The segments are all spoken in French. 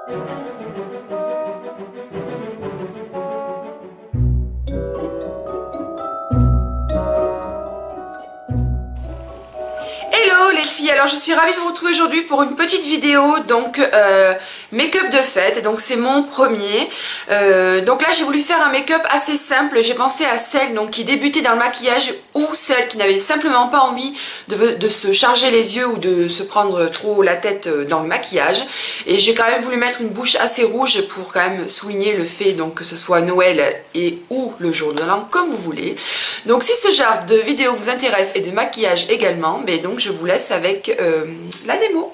Hello les filles, alors je suis ravie de vous retrouver aujourd'hui pour une petite vidéo donc make-up de fête, donc c'est mon premier. Donc là j'ai voulu faire un make-up assez simple, j'ai pensé à celles donc, qui débutaient dans le maquillage ou celles qui n'avaient simplement pas envie de se charger les yeux ou de se prendre trop la tête dans le maquillage. Et j'ai quand même voulu mettre une bouche assez rouge pour quand même souligner le fait donc, que ce soit Noël et ou le jour de l'an comme vous voulez. Donc si ce genre de vidéo vous intéresse et de maquillage également, mais donc je vous laisse avec la démo.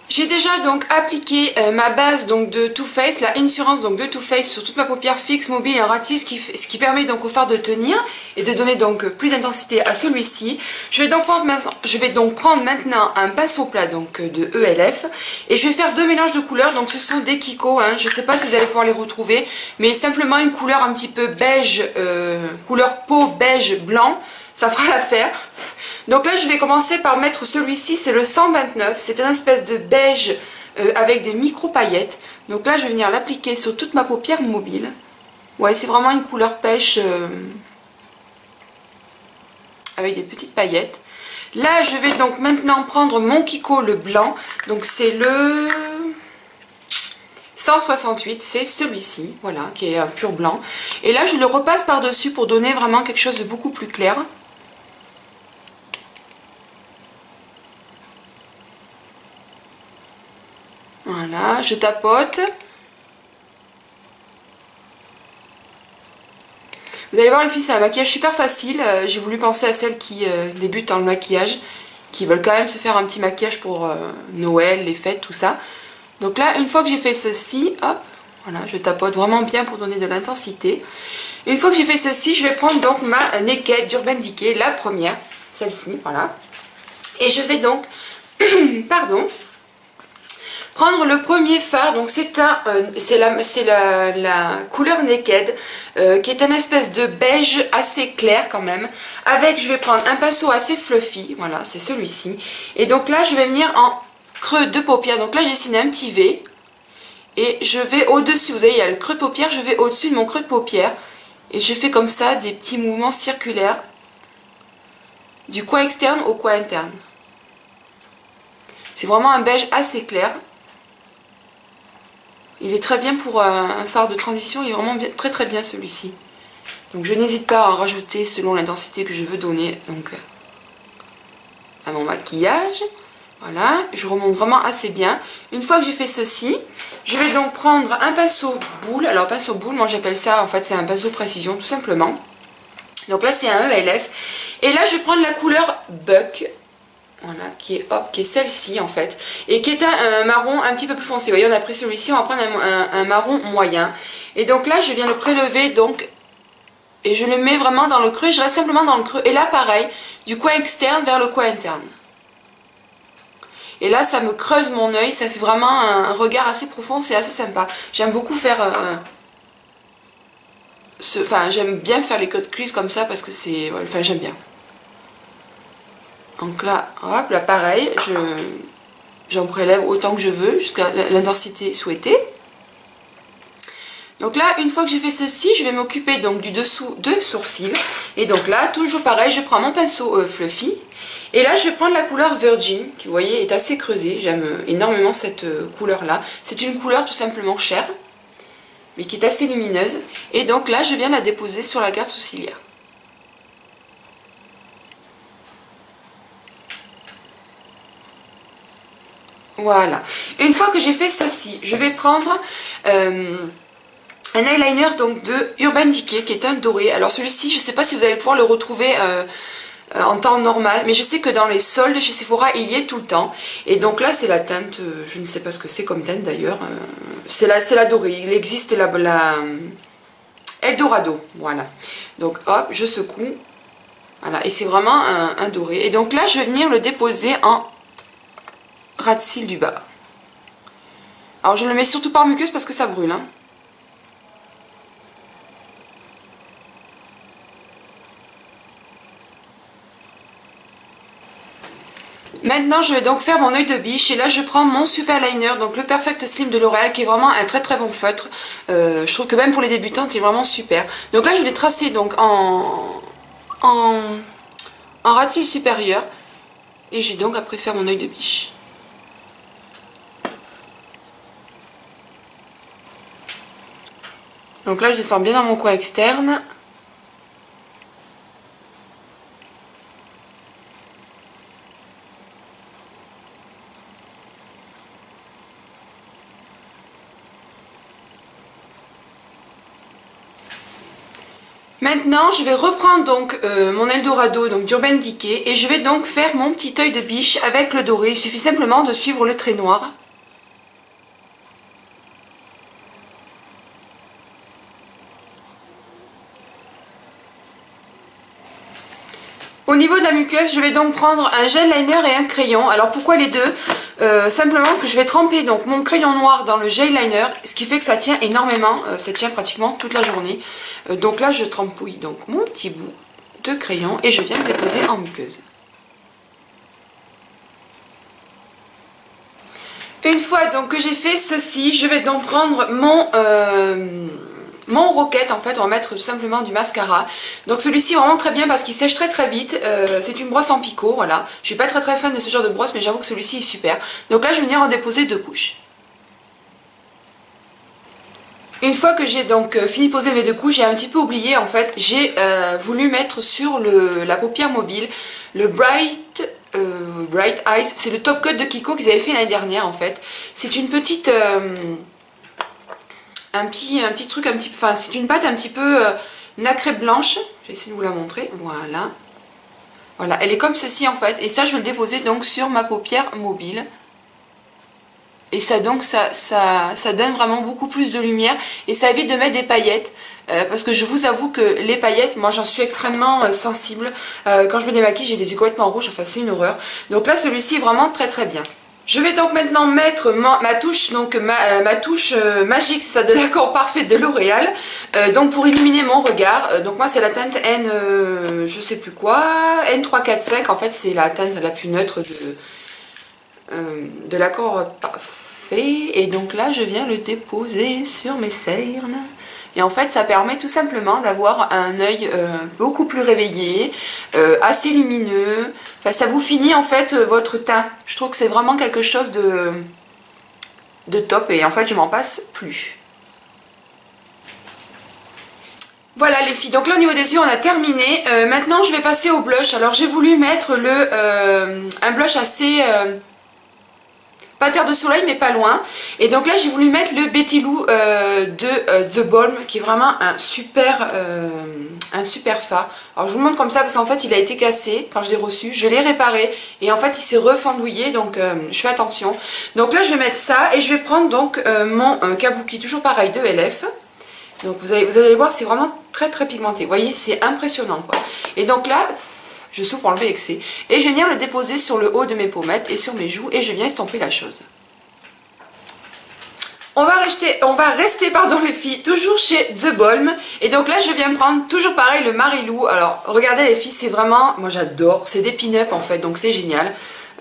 J'ai déjà donc appliqué ma base donc de Too Faced, la Insurance donc de Too Faced sur toute ma paupière fixe, mobile et en rate-cils, ce qui permet donc au fard de tenir et de donner donc plus d'intensité à celui-ci. Je vais donc prendre maintenant un pinceau plat donc de ELF et je vais faire deux mélanges de couleurs. Donc ce sont des Kiko, hein, je ne sais pas si vous allez pouvoir les retrouver, mais simplement une couleur un petit peu beige, couleur peau beige blanc, ça fera l'affaire. Donc là je vais commencer par mettre celui-ci, c'est le 129, c'est une espèce de beige avec des micro paillettes. Donc là je vais venir l'appliquer sur toute ma paupière mobile. Ouais, c'est vraiment une couleur pêche avec des petites paillettes. Là je vais donc maintenant prendre mon Kiko le blanc, donc c'est le 168, c'est celui-ci, voilà, qui est un pur blanc. Et là je le repasse par dessus pour donner vraiment quelque chose de beaucoup plus clair. Voilà, je tapote. Vous allez voir les filles, c'est un maquillage super facile. J'ai voulu penser à celles qui débutent dans le maquillage, qui veulent quand même se faire un petit maquillage pour Noël, les fêtes, tout ça. Donc là, une fois que j'ai fait ceci, hop, voilà, je tapote vraiment bien pour donner de l'intensité. Une fois que j'ai fait ceci, je vais prendre donc ma Naked d'Urban Decay, la première, celle-ci, voilà. Et je vais donc, pardon, prendre le premier fard, donc c'est la couleur Naked, qui est un espèce de beige assez clair quand même, avec, je vais prendre un pinceau assez fluffy, voilà, c'est celui-ci, et donc là je vais venir en creux de paupière, donc là j'ai dessiné un petit V, et je vais au-dessus, vous voyez il y a le creux de paupière, je vais au-dessus de mon creux de paupière, et je fais comme ça des petits mouvements circulaires, du coin externe au coin interne. C'est vraiment un beige assez clair. Il est très bien pour un fard de transition, il est vraiment bien, très bien celui-ci. Donc je n'hésite pas à en rajouter selon l'intensité que je veux donner donc, à mon maquillage. Voilà, je remonte vraiment assez bien. Une fois que j'ai fait ceci, je vais donc prendre un pinceau boule. Alors pinceau boule, moi j'appelle ça, en fait c'est un pinceau précision tout simplement. Donc là c'est un ELF. Et là je vais prendre la couleur Buck. Voilà, qui est celle-ci en fait, et qui est un marron un petit peu plus foncé. Vous voyez, on a pris celui-ci, on va prendre un marron moyen. Et donc là, je viens le prélever, donc, et je le mets vraiment dans le creux, je reste simplement dans le creux. Et là, pareil, du coin externe vers le coin interne. Et là, ça me creuse mon œil, ça fait vraiment un regard assez profond, c'est assez sympa. J'aime beaucoup faire... j'aime bien faire les côtes cuisses comme ça, parce que c'est... Enfin, j'aime bien. Donc là, hop, là pareil, j'en prélève autant que je veux, jusqu'à l'intensité souhaitée. Donc là, une fois que j'ai fait ceci, je vais m'occuper donc du dessous de sourcil. Et donc là, toujours pareil, je prends mon pinceau fluffy. Et là, je vais prendre la couleur Virgin, qui vous voyez est assez creusée. J'aime énormément cette couleur-là. C'est une couleur tout simplement chère, mais qui est assez lumineuse. Et donc là, je viens la déposer sur la garde sourcilière. Voilà. Une fois que j'ai fait ceci, je vais prendre un eyeliner donc de Urban Decay qui est un doré. Alors celui-ci, je ne sais pas si vous allez pouvoir le retrouver en temps normal, mais je sais que dans les soldes chez Sephora, il y est tout le temps. Et donc là, c'est la teinte, je ne sais pas ce que c'est comme teinte d'ailleurs. C'est la dorée. Il existe la Eldorado. Voilà. Donc hop, je secoue. Voilà. Et c'est vraiment un doré. Et donc là, je vais venir le déposer en ras de cils du bas. Alors je ne le mets surtout pas en muqueuse parce que ça brûle. Hein. Maintenant, je vais donc faire mon œil de biche et là, je prends mon super liner, donc le Perfect Slim de L'Oréal, qui est vraiment un très très bon feutre. Je trouve que même pour les débutantes, il est vraiment super. Donc là, je l'ai tracé donc en ras de cils supérieur et j'ai donc après faire mon œil de biche. Donc là, je descends bien dans mon coin externe. Maintenant, je vais reprendre donc mon Eldorado donc d'Urban Decay et je vais donc faire mon petit œil de biche avec le doré. Il suffit simplement de suivre le trait noir. Au niveau de la muqueuse, je vais donc prendre un gel liner et un crayon. Alors pourquoi les deux? Simplement parce que je vais tremper donc mon crayon noir dans le gel liner, ce qui fait que ça tient énormément, ça tient pratiquement toute la journée. Donc là je trempouille donc mon petit bout de crayon et je viens le déposer en muqueuse. Une fois donc que j'ai fait ceci, je vais donc prendre mon Rocket, en fait on va mettre tout simplement du mascara. Donc celui-ci vraiment très bien parce qu'il sèche très très vite. C'est une brosse en picot, voilà. Je suis pas très fan de ce genre de brosse, mais j'avoue que celui-ci est super. Donc là je vais venir en déposer 2 couches. Une fois que j'ai donc fini de poser mes 2 couches, j'ai un petit peu oublié en fait, j'ai voulu mettre sur la paupière mobile le Bright Eyes. C'est le top coat de Kiko qu'ils avaient fait l'année dernière en fait. C'est une petite... un petit truc, enfin c'est une pâte un petit peu nacrée blanche. Je vais essayer de vous la montrer. Voilà. Voilà, elle est comme ceci en fait. Et ça, je vais le déposer donc sur ma paupière mobile. Et ça donc, ça donne vraiment beaucoup plus de lumière. Et ça évite de mettre des paillettes. Parce que je vous avoue que les paillettes, moi j'en suis extrêmement sensible. Quand je me démaquille, j'ai des yeux complètement rouges. Enfin, c'est une horreur. Donc là, celui-ci est vraiment très très bien. Je vais donc maintenant mettre ma touche, donc ma touche magique, c'est ça, de l'accord parfait de L'Oréal, donc pour illuminer mon regard. Donc moi c'est la teinte N, je sais plus quoi, N345, en fait c'est la teinte la plus neutre de l'accord parfait. Et donc là je viens le déposer sur mes cernes. Et en fait ça permet tout simplement d'avoir un œil beaucoup plus réveillé, assez lumineux. Enfin ça vous finit en fait votre teint. Je trouve que c'est vraiment quelque chose de top et en fait je m'en passe plus. Voilà les filles, donc là au niveau des yeux on a terminé. Maintenant je vais passer au blush. Alors j'ai voulu mettre un blush assez... pas terre de soleil mais pas loin. Et donc là j'ai voulu mettre le Betty Lou de The Balm, qui est vraiment un super fard. Alors je vous le montre comme ça parce qu'en fait il a été cassé quand je l'ai reçu. Je l'ai réparé et en fait il s'est refendouillé, donc je fais attention. Donc là je vais mettre ça et je vais prendre donc mon Kabuki, toujours pareil de LF. Donc vous allez voir, c'est vraiment très très pigmenté. Vous voyez, c'est impressionnant quoi. Et donc là... je souffle pour enlever l'excès. Et je vais venir le déposer sur le haut de mes pommettes et sur mes joues et je viens estomper la chose. On va rester pardon les filles, toujours chez The Balm. Et donc là je viens prendre toujours pareil le Marilou. Alors regardez les filles, c'est vraiment, moi j'adore, c'est des pin-up en fait, donc c'est génial.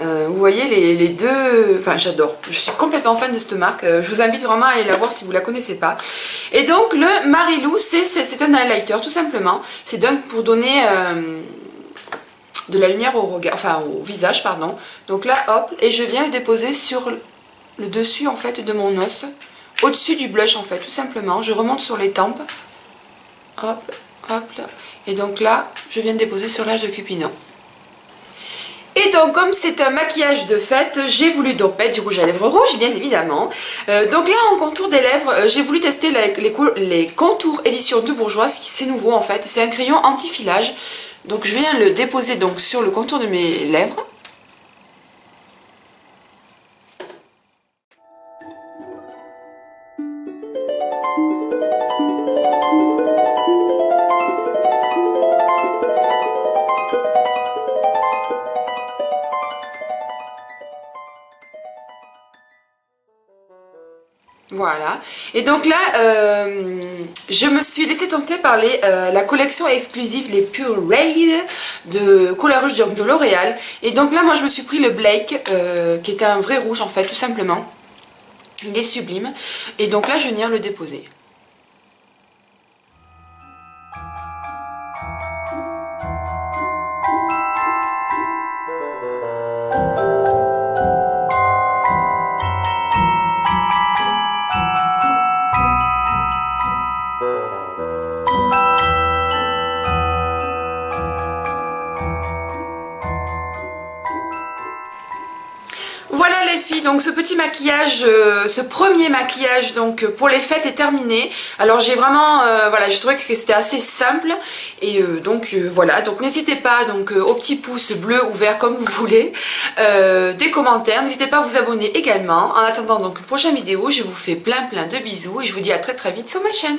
Vous voyez les deux, enfin j'adore, je suis complètement fan de cette marque. Je vous invite vraiment à aller la voir si vous la connaissez pas. Et donc le Marilou c'est un highlighter tout simplement. C'est donc pour donner... de la lumière au regard, enfin au visage pardon. Donc là hop, et je viens le déposer sur le dessus en fait de mon os, au dessus du blush en fait, tout simplement. Je remonte sur les tempes, hop, hop là, et donc là je viens de déposer sur l'âge de Cupidon. Et donc comme c'est un maquillage de fête, j'ai voulu donc mettre du rouge à lèvres rouge bien évidemment. Donc là en contour des lèvres, j'ai voulu tester les contours édition de Bourjois, c'est nouveau en fait, c'est un crayon anti-filage. Donc je viens le déposer donc sur le contour de mes lèvres. Voilà. Et donc là, je me suis laissée tenter par la collection exclusive, les Pure Raid de Couleur Rouge de L'Oréal. Et donc là, moi, je me suis pris le Blake, qui est un vrai rouge, en fait, tout simplement. Il est sublime. Et donc là, je vais venir le déposer. Voilà les filles, donc ce petit maquillage, ce premier maquillage donc pour les fêtes est terminé. Alors j'ai vraiment, voilà, j'ai trouvé que c'était assez simple et voilà. Donc n'hésitez pas donc au petit pouce bleu ou vert comme vous voulez, des commentaires. N'hésitez pas à vous abonner également. En attendant donc une prochaine vidéo, je vous fais plein de bisous et je vous dis à très vite sur ma chaîne.